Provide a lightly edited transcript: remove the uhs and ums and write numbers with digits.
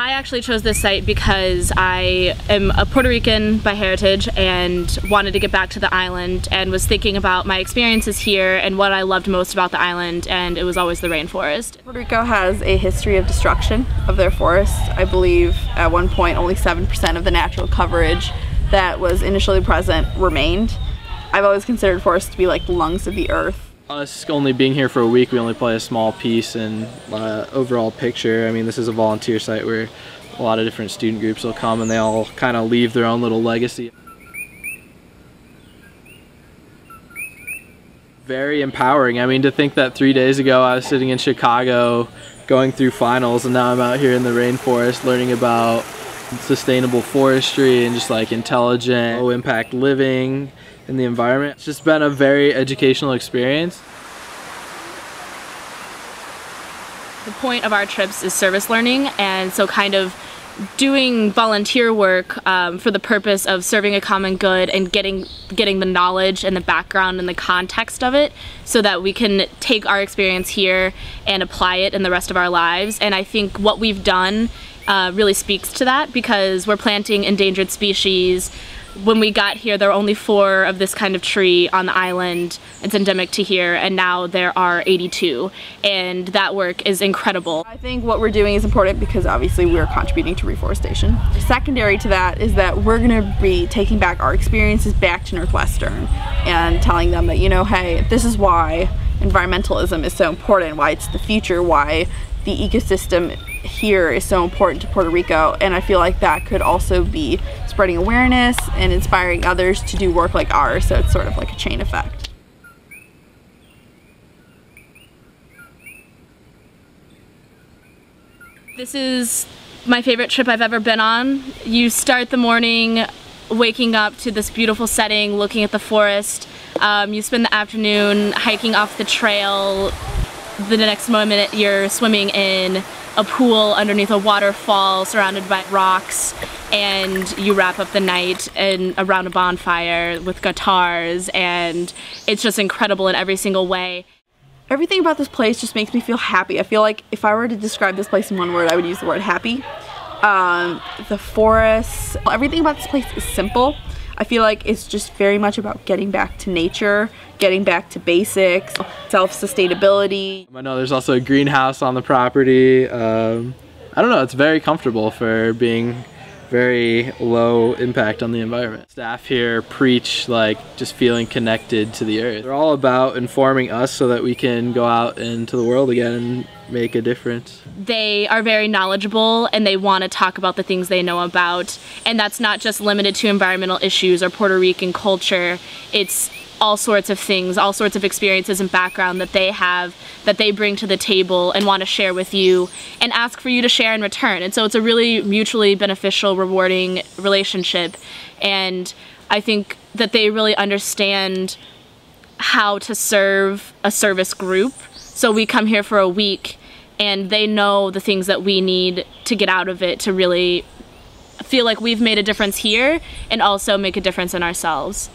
I actually chose this site because I am a Puerto Rican by heritage and wanted to get back to the island and was thinking about my experiences here and what I loved most about the island, and it was always the rainforest. Puerto Rico has a history of destruction of their forests. I believe at one point only 7% of the natural coverage that was initially present remained. I've always considered forests to be like the lungs of the earth. Us only being here for a week, we only play a small piece in overall picture. I mean, this is a volunteer site where a lot of different student groups will come and they all kind of leave their own little legacy. Very empowering. I mean, to think that 3 days ago I was sitting in Chicago going through finals and now I'm out here in the rainforest learning about sustainable forestry and just like intelligent, low impact living in the environment. It's just been a very educational experience. The point of our trips is service learning, and so kind of doing volunteer work for the purpose of serving a common good and getting the knowledge and the background and the context of it so that we can take our experience here and apply it in the rest of our lives. And I think what we've done really speaks to that, because we're planting endangered species. When we got here, there were only 4 of this kind of tree on the island. It's endemic to here, and now there are 82, and that work is incredible. I think what we're doing is important because obviously we're contributing to reforestation. Secondary to that is that we're going to be taking back our experiences back to Northwestern and telling them that, you know, hey, this is why environmentalism is so important, why it's the future, why the ecosystem here is so important to Puerto Rico, and I feel like that could also be spreading awareness and inspiring others to do work like ours, so it's sort of like a chain effect. This is my favorite trip I've ever been on. You start the morning waking up to this beautiful setting, looking at the forest. You spend the afternoon hiking off the trail. The next moment you're swimming in a pool underneath a waterfall surrounded by rocks, and you wrap up the night around a bonfire with guitars, and it's just incredible in every single way. Everything about this place just makes me feel happy. I feel like if I were to describe this place in one word, I would use the word happy. The forests, everything about this place is simple. I feel like it's just very much about getting back to nature, getting back to basics, self-sustainability. I know there's also a greenhouse on the property. I don't know, it's very comfortable for being very low impact on the environment. Staff here preach like just feeling connected to the earth. They're all about informing us so that we can go out into the world again and make a difference. They are very knowledgeable and they want to talk about the things they know about, and that's not just limited to environmental issues or Puerto Rican culture. It's all sorts of things, all sorts of experiences and background that they have, that they bring to the table and want to share with you and ask for you to share in return. And so it's a really mutually beneficial, rewarding relationship, and I think that they really understand how to serve a service group. So we come here for a week and they know the things that we need to get out of it to really feel like we've made a difference here and also make a difference in ourselves.